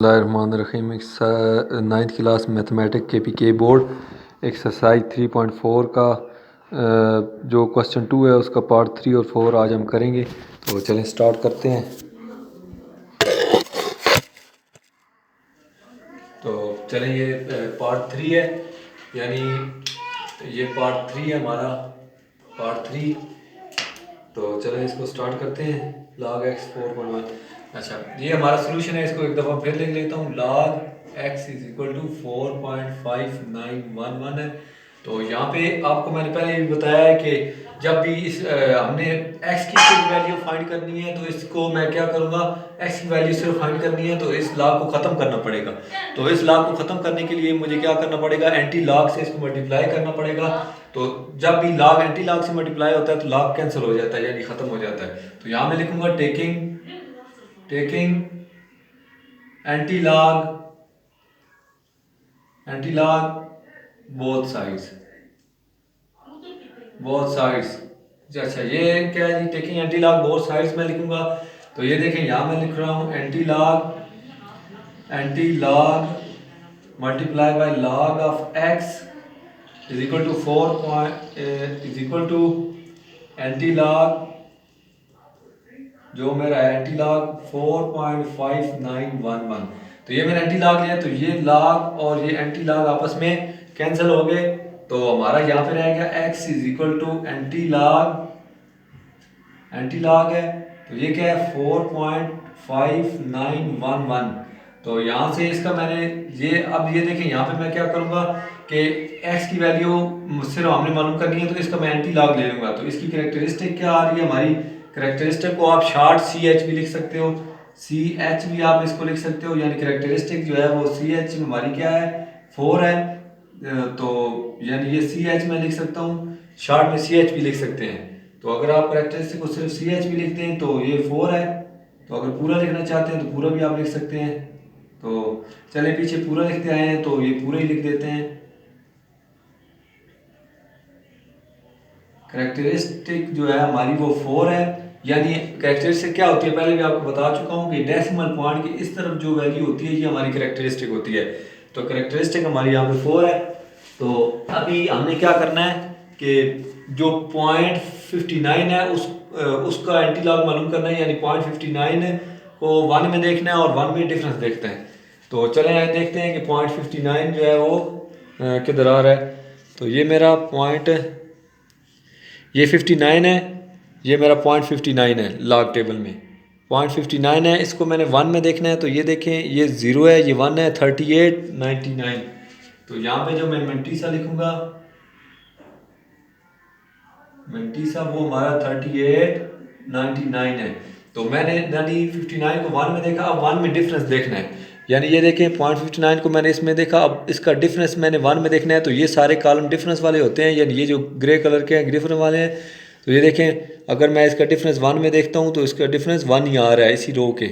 बिस्मिल्लाहिर्रहमानिर्रहीम। Ninth class mathematic के board exercise 3.4 का जो क्वेश्चन 2 है उसका पार्ट 3 और 4 आज हम करेंगे। तो चलें स्टार्ट करते हैं। तो चलें, ये पार्ट 3 है, यानी ये पार्ट 3 है हमारा, पार्ट 3। तो चलें इसको स्टार्ट करते हैं। log x 4.1। अच्छा, ये हमारा सोल्यूशन है। इसको एक दफ़ा फिर लिख लेता हूँ। log x is equal to 4.5911 है। तो यहाँ पे आपको मैंने पहले भी बताया है कि जब भी इस हमने x की सिर्फ वैल्यू फाइंड करनी है, तो इसको मैं क्या करूँगा, x की वैल्यू सिर्फ फाइंड करनी है तो इस log को ख़त्म करना पड़ेगा। तो इस log को ख़त्म करने के लिए मुझे क्या करना पड़ेगा, एंटी log से इसको मल्टीप्लाई करना पड़ेगा। तो जब भी log एंटी log से मल्टीप्लाई होता है तो log कैंसिल हो जाता है, यानी ख़त्म हो जाता है। तो यहाँ मैं लिखूँगा taking anti log both sides. अच्छा, ये क्या है जी, taking anti log both sides में लिखूंगा। तो ये देखें, यहाँ मैं लिख रहा हूँ anti log multiply by log of x is equal to 4 is equal to anti log, जो मेरा एंटी लॉग 4.5911। तो ये मैंने एंटी लॉग लिया, तो ये लॉग और ये एंटी लॉग आपस में कैंसिल हो गए। तो हमारा यहाँ पे रहेगा x is equal to anti log है। तो ये क्या है, 4.5911। तो यहाँ से इसका मैंने ये, अब ये देखें, यहाँ पे मैं क्या करूँगा कि x की वैल्यू सिर्फ हमने मालूम करनी है, तो इसका मैं एंटी लॉग ले लूँगा। तो इसकी करेक्टरिस्टिक क्या आ रही है हमारी, करेक्टरिस्टिक को आप शॉर्ट CH भी लिख सकते हो, CH भी आप इसको लिख सकते हो, यानी करेक्टरिस्टिक जो है वो CH में हमारी क्या है, 4 है। तो यानी ये CH में लिख सकता हूँ, शॉर्ट में CH भी लिख सकते हैं। तो अगर आप करेक्टरिस्टिक को सिर्फ CH भी लिखते हैं तो ये 4 है। तो अगर पूरा लिखना चाहते हैं तो पूरा भी आप लिख सकते हैं। तो चलें पीछे पूरा लिखते आए हैं, तो ये पूरा ही लिख देते हैं। करेक्टरिस्टिक जो है हमारी वो 4 है। यानी करेक्टरिस्टिक क्या होती है, पहले भी आपको बता चुका हूँ कि डेसिमल पॉइंट की इस तरफ जो वैल्यू होती है ये हमारी करेक्टरिस्टिक होती है। तो करेक्टरिस्टिक हमारी यहाँ पे 4 है। तो अभी हमने क्या करना है कि जो .59 है उसका एंटी लॉग मालूम करना है, यानी .59 को 1 में देखना है और 1 में डिफरेंस देखते हैं। तो चलें आए देखते हैं कि .59 जो है वो किधर आ रहा है। तो ये मेरा ये 59 है, ये मेरा .59 है लॉग टेबल में। .59 है, इसको मैंने 1 में देखना है। तो ये देखें, ये 0 है, ये 1 है, 3899। तो यहाँ पे जो मैं मिंटीसा लिखूंगा, मिंटीसा वो हमारा 3899 है। तो मैंने यानी 59 को 1 में देखा, अब 1 में डिफरेंस देखना है। यानी ये देखें, .59 को मैंने इसमें देखा, अब इसका डिफरेंस मैंने 1 में देखना है। तो ये सारे कॉलम डिफरेंस वाले होते हैं, यानी ये जो ग्रे कलर के हैं डिफरेंस वाले हैं। तो ये देखें, अगर मैं इसका डिफरेंस 1 में देखता हूँ तो इसका डिफरेंस 1 ही आ रहा है इसी रो के।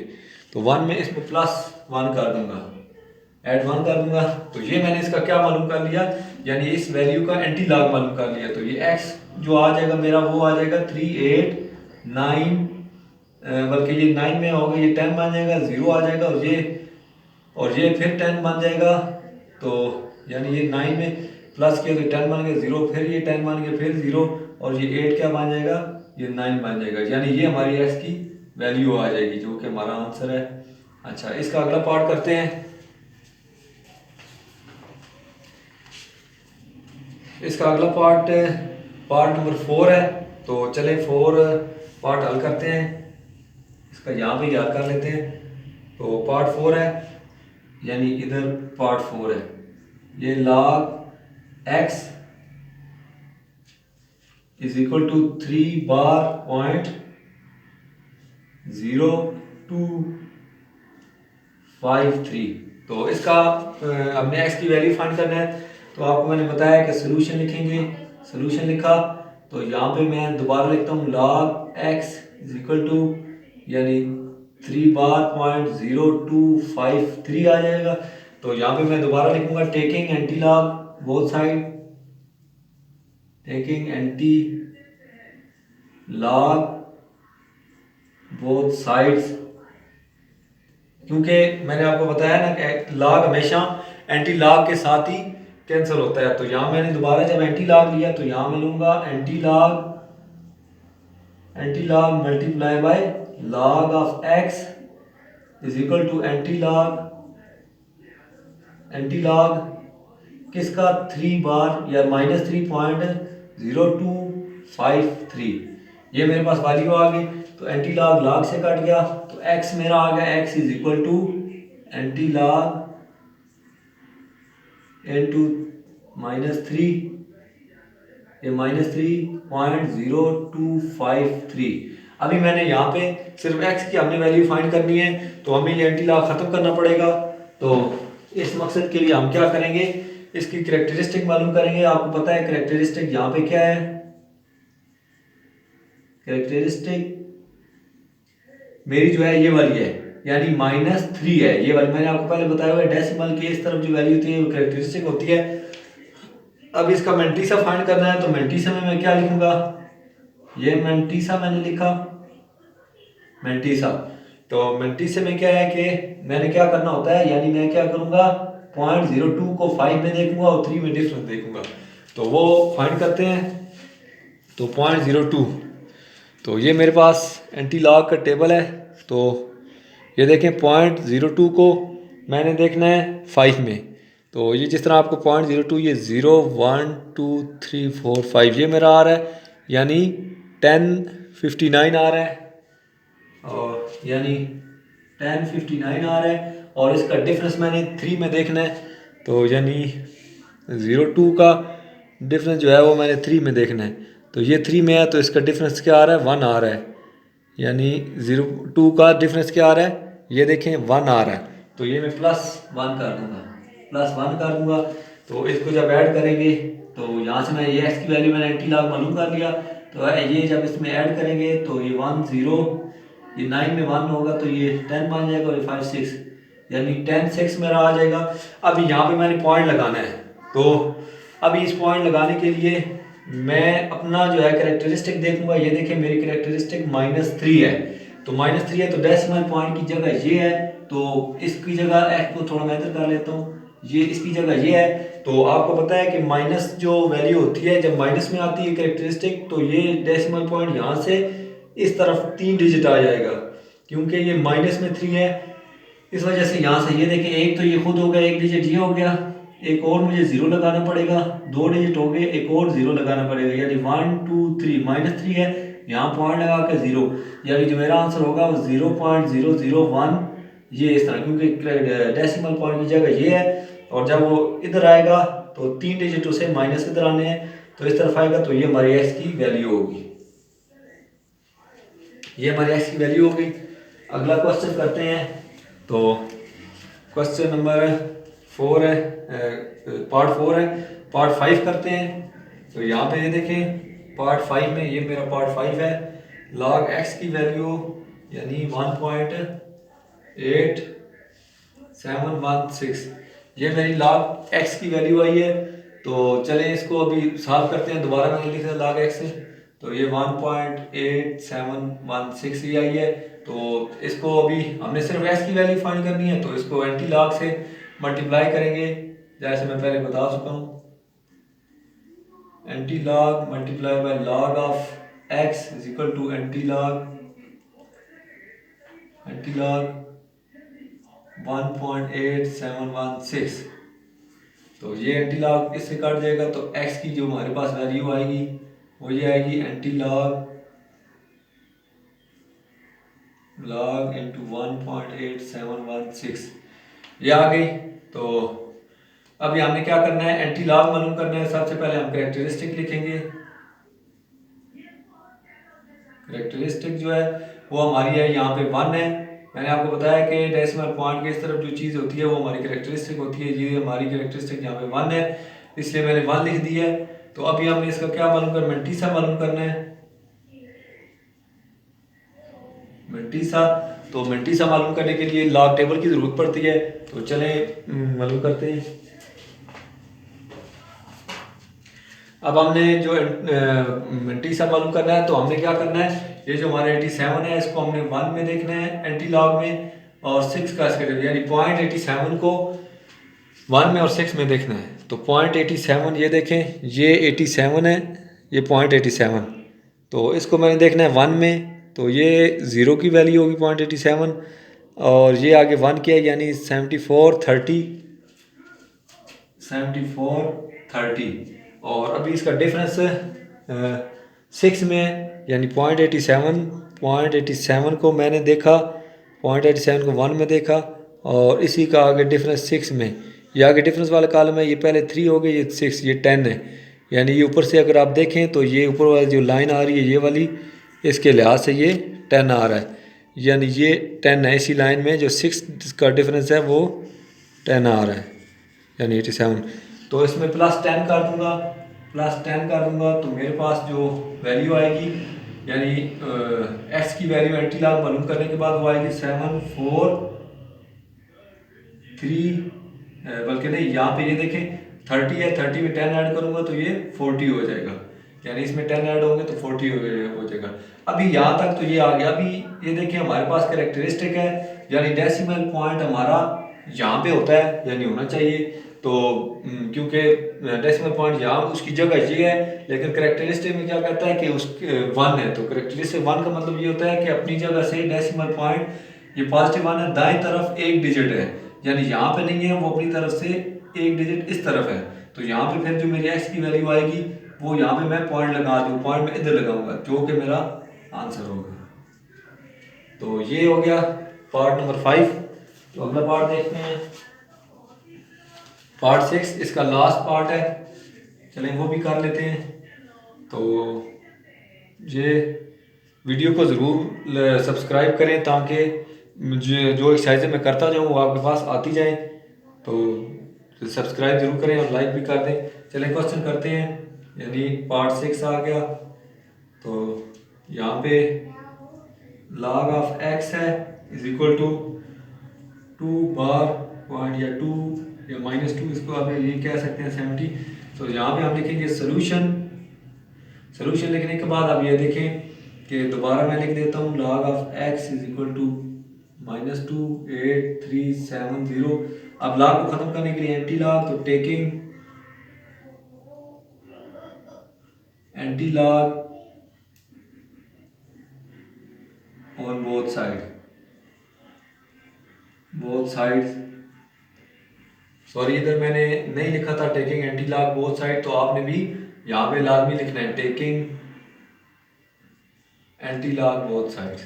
तो 1 में इसमें +1 कर दूंगा, ऐड 1 कर दूंगा। तो ये मैंने इसका क्या मालूम कर लिया, यानी इस वैल्यू का एंटी लॉग मालूम कर लिया। तो ये x जो आ जाएगा मेरा वो आ जाएगा 389, बल्कि ये 9 में होगा, ये 10 बन जाएगा, 0 आ जाएगा, और ये फिर 10 बन जाएगा। तो यानी ये 9 में प्लस किया तो 10 बन गया, 0 फिर ये 10 बन गया, फिर 0, और ये 8 क्या बन जाएगा, ये 9 बन जाएगा। यानी ये हमारी x की वैल्यू आ जाएगी, जो कि हमारा आंसर है। अच्छा, इसका अगला पार्ट करते हैं। इसका अगला पार्ट नंबर 4 है। तो चले 4 पार्ट हल करते हैं। इसका यहाँ पे याद कर लेते हैं। तो पार्ट 4 है, यानी इधर पार्ट 4 है। ये log x is equal to 3 bar point 0253। तो इसका हमने x की वैल्यू फाइंड करना है। तो आपको मैंने बताया कि सोल्यूशन लिखेंगे, सोल्यूशन लिखा। तो यहाँ पे मैं दोबारा लिखता हूँ log x is equal to, यानी 3 बार पॉइंट 0253 आ जाएगा। तो यहाँ पे मैं दोबारा लिखूंगा taking anti log both side, taking anti log both sides क्योंकि मैंने आपको बताया ना कि लॉग हमेशा एंटी लॉग के साथ ही कैंसिल होता है। तो यहाँ मैंने दोबारा जब एंटी लॉग लिया तो यहाँ मैं लूँगा anti log multiply by log of x is equal to anti log किसका 3 बार या -3.0253। ये मेरे पास वैल्यू आ गई। तो एंटी लॉग लॉग से कट गया तो x मेरा आ गया, x is equal to anti log into -3, ये -3.0253। अभी मैंने यहाँ पे सिर्फ x की हमने वैल्यू फाइंड करनी है, तो हमें ये एंटी लॉग ख़त्म करना पड़ेगा। तो इस मकसद के लिए हम क्या करेंगे, इसकी करेक्टरिस्टिक मालूम करेंगे। आपको पता है करेक्टरिस्टिक यहाँ पे क्या है, करेक्टरिस्टिक मेरी जो है ये वाली है, यानी -3 है ये वाली। मैंने आपको पहले बताया हुआ है डेसिमल के इस तरफ जो वैल्यू होती है वो करेक्टरिस्टिक होती है। अब इसका मेंटीसा फाइंड करना है, तो मेंटीसा में मैं क्या लिखूंगा, ये मेंटीसा मैंने लिखा मेंटीसा। तो मेंटीसा में क्या है कि मैंने क्या करना होता है, यानी मैं क्या करूंगा 0.02 को 5 में देखूंगा और 3 में डिफरेंस देखूंगा। तो वो फाइंड करते हैं। तो 0.02, तो ये मेरे पास एंटी लॉग का टेबल है। तो ये देखें 0.02 को मैंने देखना है 5 में। तो ये जिस तरह आपको 0.02 ये 0 1 2 3 4 5 ये मेरा आ रहा है, यानी 1059 आ रहा है, और यानी 1059 आ रहा है। और इसका डिफरेंस मैंने 3 में देखना है, तो यानी 02 का डिफरेंस जो है वो मैंने 3 में देखना है। तो ये 3 में है तो इसका डिफरेंस क्या आ रहा है, 1 आ रहा है, यानी 02 का डिफरेंस क्या आ रहा है, ये देखें 1 आ रहा है। तो ये मैं +1 कर दूंगा, +1 कर दूंगा। तो इसको जब ऐड करेंगे तो यहाँ से मैं ये x की वैल्यू मैंने एंटी लॉग मालूम कर लिया। तो ये जब इसमें ऐड करेंगे तो ये 1 0, ये 9 में 1 होगा तो ये 10 बन जाएगा, और ये 5 6, यानी 10 6 मेरा आ जाएगा। अब यहाँ पे मैंने पॉइंट लगाना है। तो अभी इस पॉइंट लगाने के लिए मैं अपना जो है करेक्टरिस्टिक देखूंगा। ये देखिए मेरी करेक्टरिस्टिक -3 है। तो -3 है तो डेसिमल पॉइंट की जगह ये है, तो इसकी जगह x को थोड़ा मैं इधर कर लेता हूँ, ये इसकी जगह ये है। तो आपको पता है कि माइनस जो वैल्यू होती है जब माइनस में आती है करेक्टरिस्टिक, तो ये डेसिमल पॉइंट यहाँ से इस तरफ 3 डिजिट आ जाएगा, क्योंकि ये -3 है। इस वजह से यहाँ से ये देखें एक तो ये खुद हो गया, एक डिजिट ये हो गया, एक और मुझे 0 लगाना पड़ेगा, 2 डिजिट हो गए, एक और 0 लगाना पड़ेगा, यानी 1 2 3 -3 है, यहाँ पॉइंट लगा के 0, यानी जो मेरा आंसर होगा वो 0.001 ये इस तरह, क्योंकि डेसिमल पॉइंट की जगह ये है। और जब वो इधर आएगा तो 3 डिजिट उसे माइनस इधर आने हैं, तो इस तरफ आएगा, तो ये हमारी एक्स की वैल्यू होगी, ये हमारी एक्स की वैल्यू होगी। अगला क्वेश्चन करते हैं। तो क्वेश्चन नंबर 4 है, पार्ट 4 है, पार्ट 5 करते हैं। तो यहाँ पे ये देखें पार्ट 5 में, ये मेरा पार्ट 5 है, लॉग एक्स की वैल्यू यानी 1.8716, ये मेरी लॉग एक्स की वैल्यू आई है। तो चलें इसको अभी सॉल्व करते हैं। दोबारा मैंने लिखा लॉग एक्स से, तो ये 1.8716 ही आई है। तो इसको अभी हमने सिर्फ एक्स की वैल्यू फाइंड करनी है, तो इसको एंटी लॉग से मल्टीप्लाई करेंगे, जैसे मैं पहले बता चुका हूँ। Anti log multiply by log of x is equal to anti log 1.8716। तो ये एंटी लॉग इससे कट जाएगा, तो x की जो हमारे पास वैल्यू आएगी वो ये आएगी एंटी लॉग इंटू 1.8716, ये आ गई। तो अभी हमने क्या करना है, एंटी लॉग मालूम करना है। सबसे पहले हम कैरेक्टरिस्टिक लिखेंगे। कैरेक्टरिस्टिक जो है वो हमारी है यहाँ पे 1 है। मैंने आपको बताया कि डेसिमल पॉइंट की इस तरफ जो चीज़ होती है वो हमारी कैरेक्टरिस्टिक होती है। ये हमारी कैरेक्टरिस्टिक यहाँ पे 1 है, इसलिए मैंने 1 लिख दी है। तो अभी हमें इसका क्या मालूम करना है, मेंटीसा मालूम करना है, मेंटीसा। तो मेंटीसा मालूम करने के लिए लॉग टेबल की ज़रूरत पड़ती है। तो चलें मालूम करते हैं। अब हमने जो मेंटीसा मालूम करना है, तो हमने क्या करना है, ये जो हमारे 87 है इसको हमने 1 में देखना है एंटी लॉग में, और 6 का इसका डिफरेंस, यानी 0.87 को 1 में और 6 में देखना है। तो 0.87 ये देखें, ये 87 है, ये 0.87, तो इसको मैंने देखना है 1 में, तो ये 0 की वैल्यू होगी 0.87, और ये आगे 1 किया यानी 74:30, और अभी इसका डिफरेंस 6 में है, यानी 0.87 को मैंने देखा, 0.87 को 1 में देखा, और इसी का आगे डिफरेंस 6 में, ये आगे डिफरेंस वाला कॉलम है, ये पहले 3 हो गए, ये 6, ये 10 है, यानी ये ऊपर से अगर आप देखें तो ये ऊपर वाली जो लाइन आ रही है ये वाली, इसके लिहाज से ये 10 आ रहा है, यानी ये 10 है, इसी लाइन में जो 6 का डिफरेंस है वो 10 आ रहा है, यानी 87। तो इसमें +10 कर दूंगा, तो मेरे पास जो वैल्यू आएगी, यानी एक्स की वैल्यू एंटी लॉग मालूम करने के बाद वो आएगी 743, बल्कि नहीं, यहाँ पे ये देखें 30 है, 30 में 10 ऐड करूँगा तो ये 40 हो जाएगा, यानी इसमें 10 ऐड होंगे तो 40 हो जाएगा। अभी यहाँ तक तो ये आ गया। अभी ये देखिए हमारे पास कैरेक्टरिस्टिक है, यानी डेसिमल पॉइंट हमारा यहाँ पे होता है, यानी होना चाहिए, तो क्योंकि डेसिमल पॉइंट यहाँ उसकी जगह ये है, लेकिन कैरेक्टरिस्टिक में क्या कहता है कि उसके 1 है, तो कैरेक्टरिस्टिक 1 का मतलब ये होता है कि अपनी जगह से डेसिमल पॉइंट ये +1 है, दाएं तरफ एक डिजिट है, यानी यहाँ पे नहीं है, वो अपनी तरफ से एक डिजिट इस तरफ है, तो यहाँ पे फिर जो मेरी एक्स की वैल्यू आएगी वो यहाँ पे मैं पॉइंट लगा दूँ, पॉइंट में इधर लगाऊंगा, जो कि मेरा आंसर होगा। तो ये हो गया पार्ट नंबर 5। तो अगला पार्ट देखते हैं, पार्ट 6, इसका लास्ट पार्ट है, चलें वो भी कर लेते हैं। तो ये वीडियो को ज़रूर सब्सक्राइब करें ताकि मुझे जो एक्सरसाइजें मैं करता जाऊँ वो आपके पास आती जाएँ, तो सब्सक्राइब ज़रूर करें और लाइक भी कर दें। चलें क्वेश्चन करते हैं, यानी पार्ट 6 आ गया। तो यहाँ पे log ऑफ x है is equal to 2 bar point या 2 या -2, इसको आप ये कह सकते हैं 70। तो यहाँ पे हम लिखेंगे सोल्यूशन लिखने के बाद आप ये देखें कि दोबारा मैं लिख देता हूँ log of x is equal to -28370। अब log को ख़त्म करने के लिए एंटी log, तो taking anti log on both sides, sorry इधर मैंने नहीं लिखा था taking anti log both side, तो आपने भी यहाँ पे लाजमी लिखना है taking anti log both sides,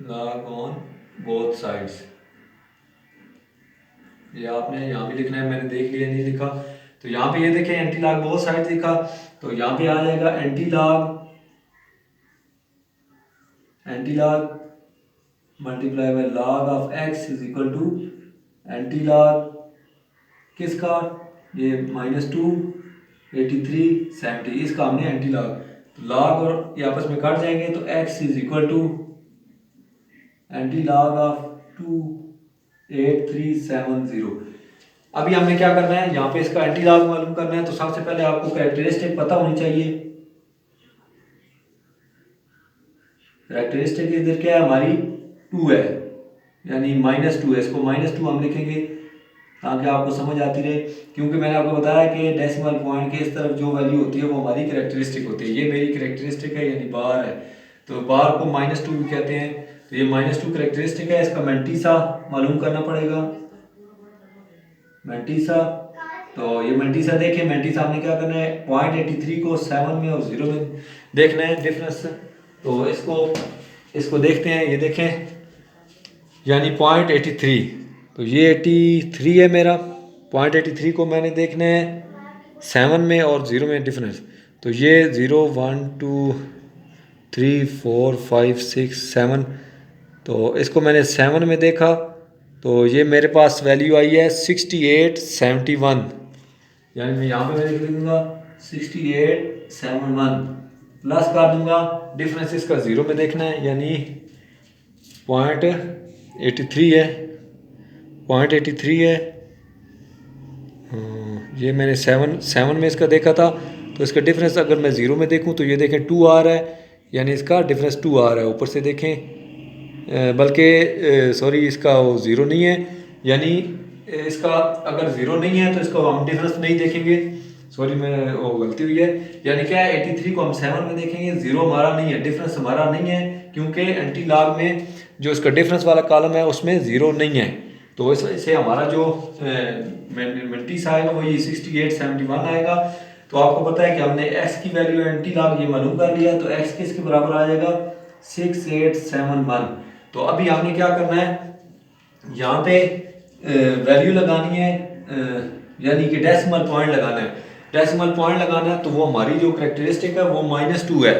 log on both sides, ये आपने यहाँ भी लिखना है, मैंने देख लिया नहीं लिखा। तो यहाँ पे ये देखें एंटी लॉग बोथ साइड्स लिखा, तो यहाँ पे आ जाएगा anti log multiply by log of x is equal to anti log किसका, ये -28370, इसका हमने एंटी लॉग, तो log और ये आपस में कट जाएंगे, तो x is equal to anti log of 28370। अभी हमने क्या करना है, यहाँ पे इसका एंटी लॉग मालूम करना है, तो सबसे पहले आपको कैरेक्टरिस्टिक पता होनी चाहिए। कैरेक्टरिस्टिक इधर क्या है हमारी 2 है, यानी -2 है, इसको -2 हम लिखेंगे ताकि आपको समझ आती रहे, क्योंकि मैंने आपको बताया कि डेसिमल पॉइंट के इस तरफ जो वैल्यू होती है वो हमारी कैरेक्टरिस्टिक होती है। ये मेरी कैरेक्टरिस्टिक है, यानी बार है, तो बार को -2 भी कहते हैं, तो ये -2 कैरेक्टरिस्टिक है। इसका मैंटीसा मालूम करना पड़ेगा, मैंटीसा, तो ये मैंटीसा देखें, मैंटीसा हमने क्या करना है 0.83 को 7 में और 0 में देखना है डिफरेंस, तो इसको देखते हैं, ये देखें यानी 0.83, तो ये 83 है मेरा, 0.83 को मैंने देखना है 7 में और 0 में डिफरेंस, तो ये 0 1 2 3 4 5 6 7, तो इसको मैंने 7 में देखा, तो ये मेरे पास वैल्यू आई है 6871, यानी मैं यहाँ पे लिख दूँगा 6871 प्लस कर दूंगा, डिफरेंस इसका 0 में देखना है, यानी 0.83 है, 0.83 है। ये मैंने 7 में इसका देखा था, तो इसका डिफरेंस अगर मैं 0 में देखूं तो ये देखें 2 आ रहा है, यानी इसका डिफरेंस 2 आ रहा है। ऊपर से देखें बल्कि सॉरी इसका वो ज़ीरो नहीं है, यानी इसका अगर ज़ीरो नहीं है तो इसको हम डिफरेंस नहीं देखेंगे। सॉरी मैं वो गलती हुई है, यानी क्या है 83 को हम 7 में देखेंगे, ज़ीरो हमारा नहीं है, डिफरेंस हमारा नहीं है, क्योंकि एंटी लॉग में जो इसका डिफरेंस वाला कॉलम है उसमें ज़ीरो नहीं है। तो इससे हमारा जो मिनटीस आएगा वो ये 6871 आएगा। तो आपको पता है कि हमने x की वैल्यू एंटी लॉग ये मालूम कर लिया, तो x किसके बराबर आ जाएगा 6871। तो अभी हमने क्या करना है, यहाँ पे वैल्यू लगानी है, यानी कि डेसिमल पॉइंट लगाना है। डेसिमल पॉइंट लगाना है तो वो हमारी जो करेक्टरिस्टिक है वो -2 है।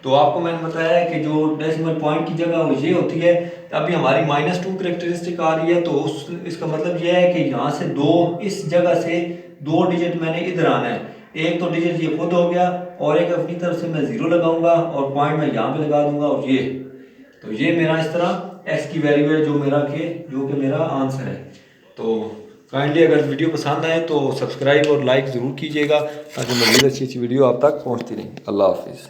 तो आपको मैंने बताया है कि जो डेसिमल पॉइंट की जगह वो ये होती है। अभी हमारी -2 करेक्टरिस्टिक आ रही है, तो इसका मतलब ये है कि यहाँ से दो, इस जगह से 2 डिजिट मैंने इधर आना है। एक तो डिजिट ये खुद हो गया और एक अपनी तरफ से मैं 0 लगाऊंगा और पॉइंट मैं यहाँ पे लगा दूंगा, और ये तो ये मेरा इस तरह x की वैल्यू है जो कि मेरा आंसर है। तो काइंडली अगर वीडियो पसंद आए तो सब्सक्राइब और लाइक ज़रूर कीजिएगा, ताकि मज़ीद अच्छी अच्छी वीडियो आप तक पहुंचती रहे। अल्लाह हाफिज़।